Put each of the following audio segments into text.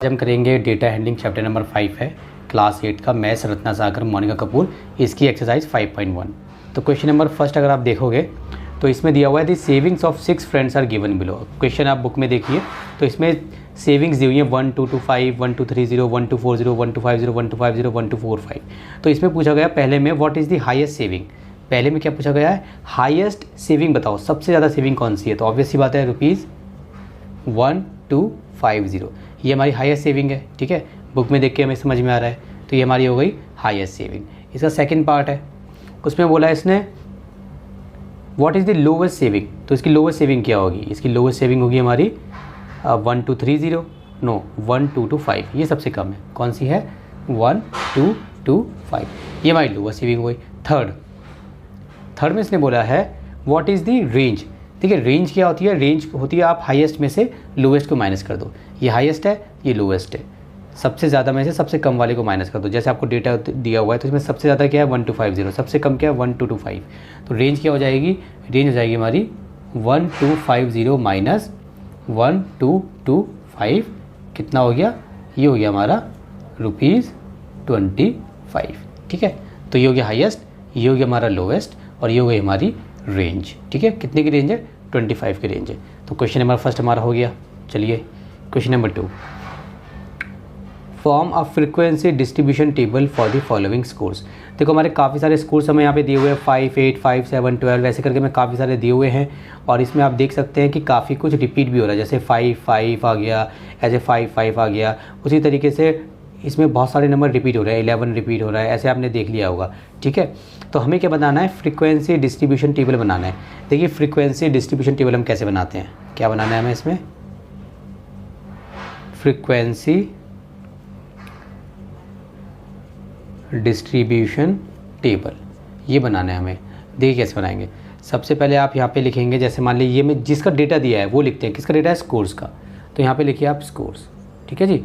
आज हम करेंगे डेटा हैंडलिंग चैप्टर नंबर 5 है क्लास 8 का मैथ्स रत्ना सागर मोनिका कपूर इसकी एक्सरसाइज 5.1। तो क्वेश्चन नंबर फर्स्ट अगर आप देखोगे तो इसमें दिया हुआ है the savings of 6 friends are given below. Question आप बुक में देखिए तो इसमें सेविंग्स दी हुई है 1 2 2 5 1 2 3 0 1 2 4 0 1 2 5 0 1 2 5 0 1 2 4 5। तो इसमें पूछा गया पहले में what is the highest saving. पहले में क्या पूछा गया है, हाईएस्ट सेविंग बताओ, सबसे ज़्यादा सेविंग कौन सी है। तो ऑब्वियस सी बात है ₹1250, ये हमारी हाईएस्ट सेविंग है। ठीक है, बुक में देख के हमें समझ में आ रहा है, तो ये हमारी हो गई हाईएस्ट सेविंग। इसका सेकंड पार्ट है, उसमें बोला है इसने what is the lowest saving. तो इसकी लोवेस्ट सेविंग क्या होगी, इसकी लोवेस्ट सेविंग होगी हमारी 1 2 3 0 नो 1 2 2 5, ये सबसे कम है। कौन सी है, 1 2 2 5, ये हमारी लोवेस्ट सेविंग हो गई। थर्ड में इसने बोला है व्हाट इज़ द रेंज। ठीक है, रेंज क्या होती है, रेंज होती है आप हाईएस्ट में से लोवेस्ट को माइनस कर दो। ये हाईएस्ट है, ये लोवेस्ट है, सबसे ज़्यादा में से सबसे कम वाले को माइनस कर दो। जैसे आपको डेटा दिया हुआ है तो इसमें सबसे ज़्यादा क्या है 1250, सबसे कम क्या है 1225। तो रेंज क्या हो जाएगी, रेंज हो जाएगी हमारी 1250 माइनस 1225, कितना हो गया, ये हो गया हमारा ₹25। ठीक है, तो ये हो गया हाईएस्ट, ये हो गया हमारा लोवेस्ट और ये हो गई हमारी रेंज। ठीक है, कितने की रेंज है, 25 की रेंज है। तो क्वेश्चन नंबर फर्स्ट हमारा हो गया। चलिए question number 2, form a frequency distribution table for the following scores. देखो हमारे काफ़ी सारे स्कोर्स हमें यहाँ पे दिए हुए हैं 5 8 5 7 12, ऐसे करके मैं काफ़ी सारे दिए हुए हैं। और इसमें आप देख सकते हैं कि काफ़ी कुछ रिपीट भी हो रहा है, जैसे 5 5 आ गया, ऐसे 5 5 आ गया। उसी तरीके से इसमें बहुत सारे नंबर रिपीट हो रहे हैं, 11 रिपीट हो रहा है, ऐसे आपने देख लिया होगा। ठीक है, तो हमें क्या बनाना है, फ्रीक्वेंसी डिस्ट्रीब्यूशन टेबल बनाना है। देखिए फ्रीक्वेंसी डिस्ट्रीब्यूशन टेबल हम कैसे बनाते हैं, क्या बनाना है हमें इसमें, फ्रीक्वेंसी डिस्ट्रीब्यूशन टेबल ये बनाना है हमें। देखिए कैसे बनाएंगे, सबसे पहले आप यहाँ पे लिखेंगे, जैसे मान लीजिए मैं जिसका डेटा दिया है वो लिखते हैं, किसका डेटा है, स्कोर्स का। तो यहाँ पे लिखिए आप स्कोर्स। ठीक है जी,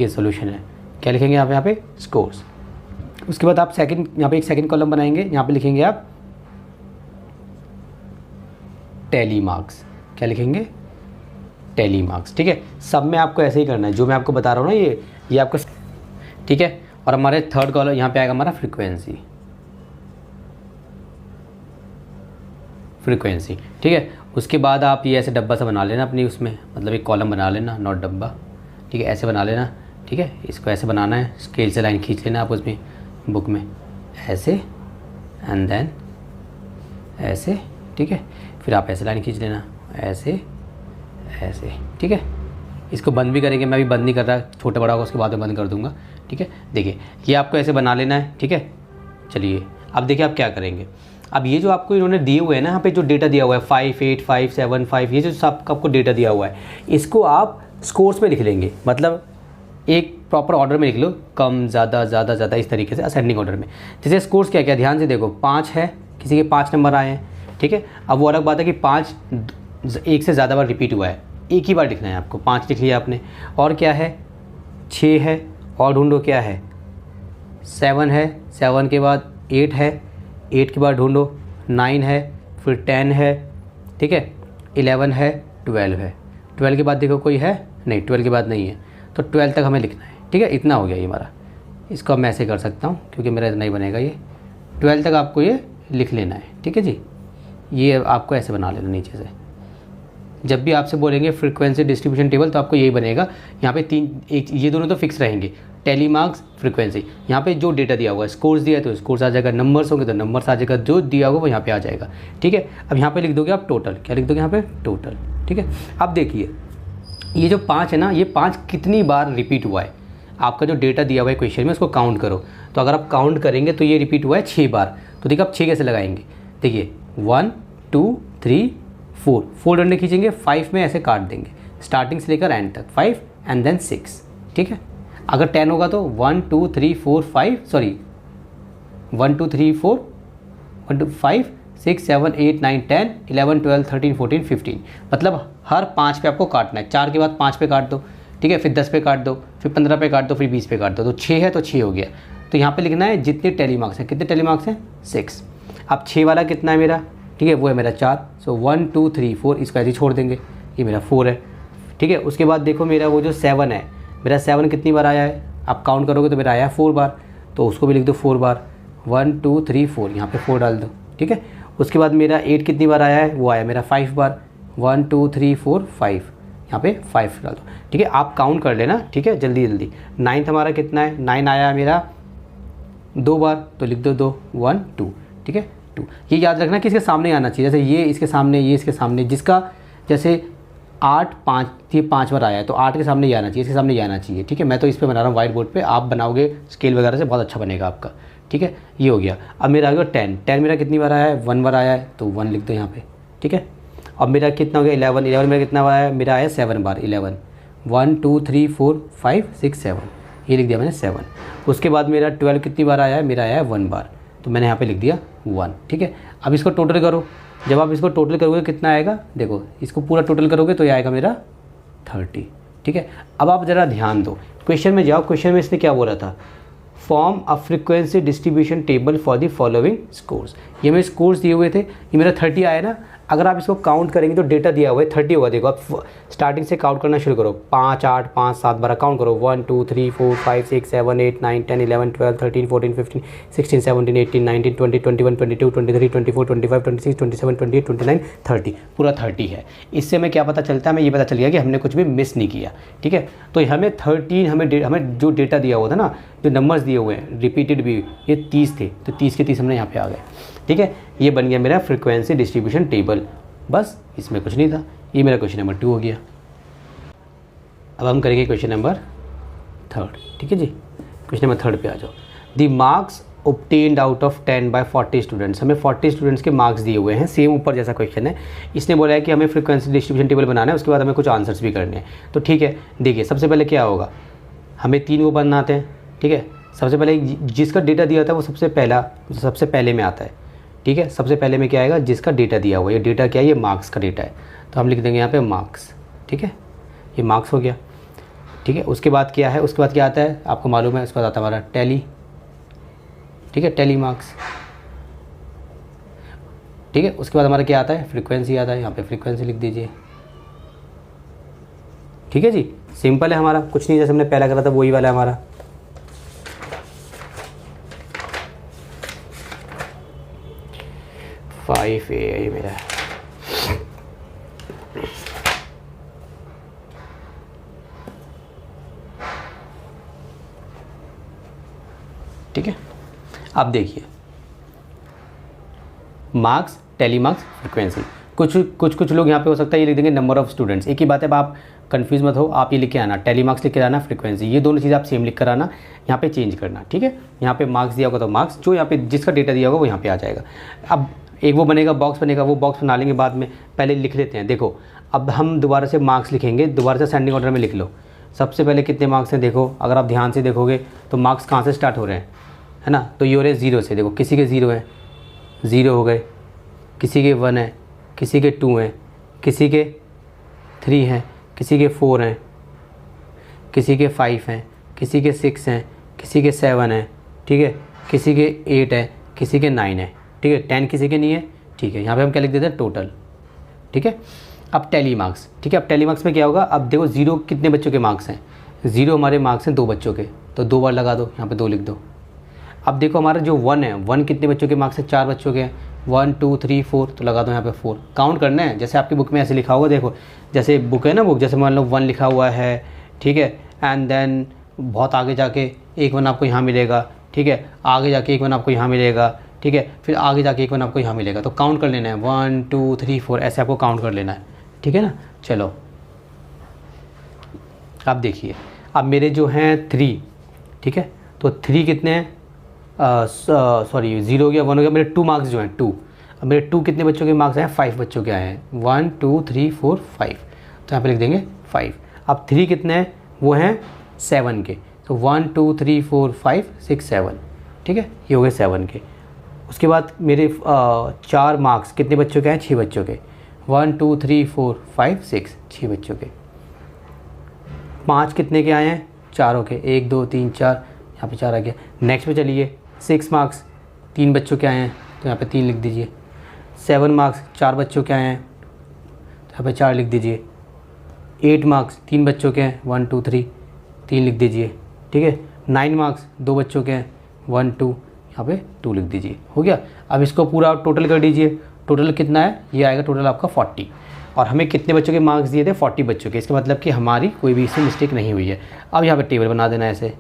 ये सोल्यूशन है। क्या लिखेंगे आप यहाँ पे, स्कोर्स। उसके बाद आप सेकंड, यहाँ पे एक सेकंड कॉलम बनाएंगे, यहाँ पे लिखेंगे आप टैली मार्क्स। क्या लिखेंगे, टैली मार्क्स। ठीक है, सब में आपको ऐसे ही करना है जो मैं आपको बता रहा हूँ ना, ये आपको। ठीक है, और हमारे थर्ड कॉलम यहाँ पे आएगा हमारा फ्रीक्वेंसी। ठीक है, उसके बाद आप ये ऐसे डब्बा सा बना लेना अपनी उसमें, मतलब एक कॉलम बना लेना, नॉट डब्बा। ठीक है, ऐसे बना लेना। ठीक है, इसको ऐसे बनाना है, स्केल से लाइन खींच लेना आप उसमें बुक में, ऐसे एंड देन ऐसे। ठीक है, फिर आप ऐसे लाइन खींच लेना, ऐसे ऐसे। ठीक है, इसको बंद भी करेंगे, मैं भी बंद नहीं कर रहा, छोटा बड़ा होगा उसके बाद में बंद कर दूंगा। ठीक है, देखिए ये आपको ऐसे बना लेना है। ठीक है, चलिए अब देखिए आप क्या करेंगे। अब ये जो आपको इन्होंने दिए हुए हैं ना, यहाँ पे जो डेटा दिया हुआ है 5 8 5 7 5, ये जो सब आपको डेटा दिया हुआ है इसको आप स्कोर्स में लिख लेंगे, मतलब एक प्रॉपर ऑर्डर में लिख लो, कम ज़्यादा ज़्यादा ज़्यादा, इस तरीके से असेंडिंग ऑर्डर में। जैसे स्कोर्स क्या क्या, ध्यान से देखो, 5 है, किसी के 5 नंबर आए हैं। ठीक है, अब वो अलग बात है कि 5 एक से ज़्यादा बार रिपीट हुआ है, एक ही बार लिखना है आपको, 5 लिख लिया आपने। और क्या है, 6 है, और ढूंढो क्या है, 7 है, 7 के बाद 8 है, 8 के बाद ढूंढो 9 है, फिर 10 है। ठीक है, 11 है, 12 है, 12 के बाद देखो कोई है नहीं, 12 के बाद नहीं है, तो 12 तक हमें लिखना है। ठीक है, इतना हो गया ये हमारा। इसको अब मैं ऐसे कर सकता हूँ क्योंकि मेरा इतना ही बनेगा, ये 12 तक आपको ये लिख लेना है। ठीक है जी, ये आपको ऐसे बना लेना नीचे से। जब भी आपसे बोलेंगे फ्रीक्वेंसी डिस्ट्रीब्यूशन टेबल तो आपको यही बनेगा। यहाँ पे एक ये दोनों तो फिक्स रहेंगे, टैली मार्क्स, फ्रीक्वेंसी। यहाँ पे जो डेटा दिया हुआ है, स्कोर्स दिया है तो स्कोर्स आ जाएगा, नंबर्स होंगे तो नंबर्स आ जाएगा, जो दिया होगा वो यहाँ पे आ जाएगा। ठीक है, अब यहाँ पे लिख दोगे आप टोटल। क्या लिख दोगे यहाँ पे, टोटल। ठीक है, अब देखिए ये जो 5 है ना, ये 5 कितनी बार रिपीट हुआ है। आपका जो डेटा दिया हुआ है क्वेश्चन में उसको काउंट करो, तो अगर आप काउंट करेंगे तो ये रिपीट हुआ है 6 बार। तो देखिए आप 6 कैसे लगाएंगे, देखिए 1 2 3 4 डंडे खींचेंगे, 5 में ऐसे काट देंगे, स्टार्टिंग से लेकर एंड तक 5 एंड देन 6। ठीक है, अगर 10 होगा तो 1 2 3 4 5 सॉरी 1 2 3 4 1 2 5 6 7 8 9 10 11 12 13 14 15, मतलब हर 5 पे आपको काटना है। 4 के बाद 5 पे काट दो। ठीक है, फिर 10 पे काट दो, फिर 15 पे काट दो, फिर 20 पे काट दो। तो 6 है तो 6 हो गया। तो यहाँ पे लिखना है जितने टैली मार्क्स हैं, कितने टैली मार्क्स हैं, 6। अब 6 वाला कितना है मेरा, ठीक है वो है मेरा 4। सो 1 2 3 4, इसको ऐसे छोड़ देंगे, ये मेरा 4 है। ठीक है, उसके बाद देखो मेरा वो जो 7 है, मेरा 7 कितनी बार आया है, आप काउंट करोगे तो मेरा आया है 4 बार, तो उसको भी लिख दो 4 बार, 1 2 3 4, यहाँ पे 4 डाल दो, ठीक है। उसके बाद मेरा 8 कितनी बार आया है, वो आया मेरा 5 बार, 1 2 3 4 5, यहाँ पे 5 डाल दो, ठीक है। आप काउंट कर लेना, ठीक है, जल्दी जल्दी। 9th हमारा कितना है, 9 आया है मेरा 2 बार, तो लिख दो 2 1 2, ठीक है 2। ये याद रखना कि इसके सामने आना चाहिए, जैसे ये इसके सामने, ये इसके सामने, जिसका जैसे 8 5 ये 5 बार आया है तो 8 के सामने ये आना चाहिए, इसके सामने ये आना चाहिए, ठीक है। मैं तो इस पे बना रहा हूँ व्हाइट बोर्ड पे, आप बनाओगे स्केल वगैरह से बहुत अच्छा बनेगा आपका, ठीक है। ये हो गया। अब मेरा आ गया 10 मेरा कितनी बार आया है, 1 बार आया है, तो 1 लिख दो यहाँ पे, ठीक है। अब मेरा कितना हो गया 11 मेरा कितना आया है, मेरा आया 7 बार, 11 1 2 3 4 5 6 7, ये लिख दिया मैंने 7। उसके बाद मेरा 12 कितनी बार आया है, मेरा आया है 1 बार, तो मैंने यहाँ पे लिख दिया 1, ठीक है। अब इसको टोटल करो, जब आप इसको टोटल करोगे कितना आएगा, देखो इसको पूरा टोटल करोगे तो ये आएगा मेरा 30, ठीक है। अब आप ज़रा ध्यान दो, क्वेश्चन में जाओ, क्वेश्चन में इसने क्या बोला था, form a frequency distribution table for the following scores. ये मेरे स्कोर्स दिए हुए थे, ये मेरा 30 आया ना। अगर आप इसको काउंट करेंगे तो डेटा दिया हुआ है 30 होगा। देखो आप स्टार्टिंग से काउंट करना शुरू करो, 5 8 5 7 12 काउंट करो, 1 2 3 4 5 6 7 8 9 10 11 12 13 14 15 16 17 18 19 20 21 22 23 24 25 26 27 28 29 30, पूरा 30 है। इससे हमें क्या पता चलता है, हमें ये पता चल गया कि हमने कुछ भी मिस नहीं किया, ठीक है। तो हमें 13 हमें जो डेटा दिया हुआ था ना, जो नंबर्स दिए हुए हैं रिपीटेड भी, ये 30 थे, तो 30 के 30 हमने यहाँ पे आ गए, ठीक है। ये बन गया मेरा फ्रीक्वेंसी डिस्ट्रीब्यूशन टेबल, बस इसमें कुछ नहीं था। ये मेरा क्वेश्चन नंबर 2 हो गया। अब हम करेंगे क्वेश्चन नंबर 3, ठीक है जी। क्वेश्चन नंबर 3 पे आ जाओ। The marks obtained out of 10 by 40 students, हमें 40 स्टूडेंट्स के मार्क्स दिए हुए हैं, सेम ऊपर जैसा क्वेश्चन है। इसने बोला है कि हमें फ्रीक्वेंसी डिस्ट्रीब्यूशन टेबल बनाना है, उसके बाद हमें कुछ आंसर्स भी करने हैं। तो ठीक है, देखिए सबसे पहले क्या होगा, हमें 3 वो बनाते हैं, ठीक है। सबसे पहले जिसका डेटा दिया था वो सबसे पहले में आता है, ठीक है। सबसे पहले में क्या आएगा, जिसका डेटा दिया हुआ है। ये डेटा क्या है, ये मार्क्स का डेटा है, तो हम लिख देंगे यहाँ पे मार्क्स, ठीक है। ये मार्क्स हो गया, ठीक है। उसके बाद क्या है, उसके बाद क्या आता है आपको मालूम है, उसके बाद आता है हमारा टैली, ठीक है, टैली मार्क्स, ठीक है। उसके बाद हमारा क्या आता है, फ्रीक्वेंसी आता है, यहाँ पे फ्रीक्वेंसी लिख दीजिए, ठीक है जी। सिंपल है हमारा, कुछ नहीं, जैसे हमने पहला करा था वही वाला है हमारा। फाइव ए मेरा, ठीक है। अब देखिए मार्क्स, टैली मार्क्स, फ्रीक्वेंसी। कुछ लोग यहाँ पे हो सकता है ये लिख देंगे नंबर ऑफ स्टूडेंट्स। एक ही बात है, आप कंफ्यूज मत हो, आप ये लिख के आना, टैली मार्क्स लिख के आना, फ्रीक्वेंसी, ये दोनों चीज़ आप सेम लिख कर आना, यहाँ पे चेंज करना, ठीक है। यहाँ पे मार्क्स दिया होगा तो मार्क्स, जो यहाँ पे जिसका डेटा दिया होगा वो यहाँ पे आ जाएगा। अब एक वो बनेगा, बॉक्स बनेगा, वो बॉक्स बना लेंगे बाद में, पहले लिख लेते हैं। देखो अब हम दोबारा से मार्क्स लिखेंगे, दोबारा से सेंडिंग ऑर्डर में लिख लो। सबसे पहले कितने मार्क्स हैं, देखो अगर आप ध्यान से देखोगे तो मार्क्स कहाँ से स्टार्ट हो रहे हैं, है ना, तो ये हो रहे हैं 0 से। देखो किसी के 0 हैं, 0 हो गए, किसी के 1 है, किसी के 2 हैं, किसी के 3 हैं, किसी के 4 हैं, किसी के 5 हैं, किसी के 6 हैं, किसी के 7 हैं, ठीक है, किसी के 8 है, किसी के 9 है, ठीक है। 10 किसी के नहीं है, ठीक है। यहाँ पे हम क्या लिख देते हैं, टोटल, ठीक है। अब टैली मार्क्स, ठीक है। अब टैली मार्क्स में क्या होगा, अब देखो 0 कितने बच्चों के मार्क्स हैं, 0 हमारे मार्क्स हैं 2 बच्चों के, तो 2 बार लगा दो, यहाँ पे 2 लिख दो। अब देखो हमारा जो 1 है, 1 कितने बच्चों के मार्क्स हैं, 4 बच्चों के हैं, 1 2 3 4, तो लगा दो यहाँ पे 4। काउंट करना है, जैसे आपकी बुक में ऐसे लिखा होगा, देखो जैसे बुक है ना, बुक जैसे मान लो 1 लिखा हुआ है, ठीक है, एंड देन बहुत आगे जाके एक 1 आपको यहाँ मिलेगा, ठीक है, आगे जाके एक 1 आपको यहाँ मिलेगा, ठीक है, फिर आगे जाके एक 1 आपको यहाँ मिलेगा। तो काउंट कर लेना है, 1 2 3 4, ऐसे आपको काउंट कर लेना है, ठीक है ना। चलो आप देखिए, अब मेरे जो हैं 3, ठीक है, तो 3 कितने हैं, सॉरी 0 हो गया, 1 हो गया, मेरे 2 मार्क्स जो हैं 2। अब मेरे 2 कितने बच्चों के मार्क्स हैं, 5 बच्चों के आए हैं, 1 2 3 4 5, तो यहाँ पे लिख देंगे 5। अब 3 कितने हैं, वो हैं 7 के, तो 1 2 3 4 5 6 7, ठीक है, ये हो गए 7 के। उसके बाद मेरे 4 मार्क्स कितने बच्चों के हैं, 6 बच्चों के, 1 2 3 4 5 6, 6 बच्चों के। 5 कितने के आए हैं, 4 के, 1 2 3 4, यहाँ पे 4 आ गया। नेक्स्ट पे चलिए, 6 मार्क्स 3 बच्चों के आए हैं, तो यहाँ पे 3 लिख दीजिए। 7 मार्क्स 4 बच्चों के आए हैं, तो यहाँ पे 4 लिख दीजिए। 8 मार्क्स 3 बच्चों के हैं, 1 2 3, 3 लिख दीजिए, ठीक है। 9 मार्क्स 2 बच्चों के हैं, 1 2, यहाँ पे 2 लिख दीजिए, हो गया। अब इसको पूरा टोटल कर दीजिए, टोटल कितना है, ये आएगा टोटल आपका 40। और हमें कितने बच्चों के मार्क्स दिए थे, 40 बच्चों के, इसका मतलब कि हमारी कोई भी इसमें मिस्टेक नहीं हुई है। अब यहाँ पे टेबल बना देना ऐसे,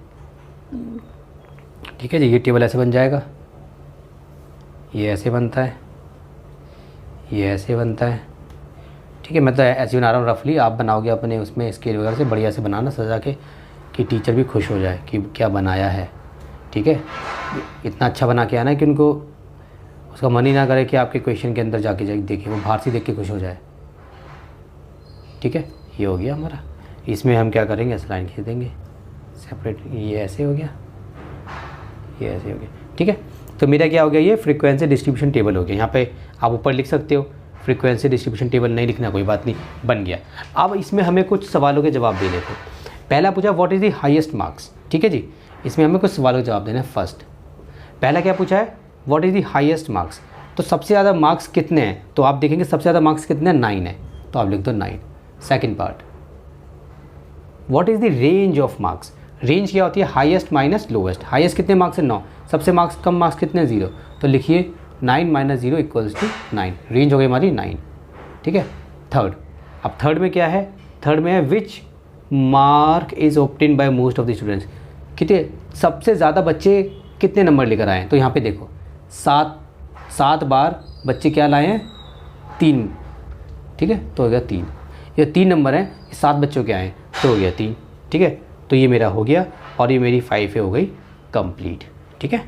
ठीक है जी। ये टेबल ऐसे बन जाएगा, ये ऐसे बनता है, ये ऐसे बनता है, ठीक है। मैं तो ऐसे बना रहा हूँ रफली, आप बनाओगे अपने उसमें स्केल वगैरह से बढ़िया से बनाना सजा के, कि टीचर भी खुश हो जाए कि क्या बनाया है, ठीक है। इतना अच्छा बना के आना कि उनको उसका मन ही ना करे कि आपके क्वेश्चन के अंदर जाके देखे, वो बाहर से देख के खुश हो जाए, ठीक है। ये हो गया हमारा। इसमें हम क्या करेंगे, ऐसे लाइन खींच देंगे सेपरेट, ये ऐसे हो गया, ये ऐसे हो गया, ठीक है। तो मेरा क्या हो गया, ये फ्रीक्वेंसी डिस्ट्रीब्यूशन टेबल हो गया। यहाँ पे आप ऊपर लिख सकते हो, फ्रीक्वेंसी डिस्ट्रीब्यूशन टेबल नहीं लिखना कोई बात नहीं, बन गया। अब इसमें हमें कुछ सवालों के जवाब देने थे। पहला पूछा what is the highest marks, ठीक है जी। इसमें हमें कुछ सवालों के जवाब देना है। फर्स्ट पहला क्या पूछा है, what is the highest marks, तो सबसे ज़्यादा मार्क्स कितने हैं, तो आप देखेंगे सबसे ज़्यादा मार्क्स कितने हैं, 9 है, तो आप लिख दो 9। Second part, what is the range of marks, range क्या होती है, हाईएस्ट माइनस लोवेस्ट। हाईएस्ट कितने मार्क्स है, 9, सबसे मार्क्स कम मार्क्स कितने, 0, तो लिखिए 9 - 0 = 9, रेंज हो गई हमारी 9, ठीक है। थर्ड, अब थर्ड में क्या है, थर्ड में है which mark is obtain bye most of the students, कितने सबसे ज़्यादा बच्चे कितने नंबर लेकर आए हैं, तो यहाँ पे देखो 7 बार बच्चे क्या लाए हैं, 3, ठीक है, तो हो गया 3। ये 3 नंबर हैं, 7 बच्चों के आए हैं, तो हो गया 3, ठीक है। तो ये मेरा हो गया और ये मेरी 5 हो गई कंप्लीट, ठीक है।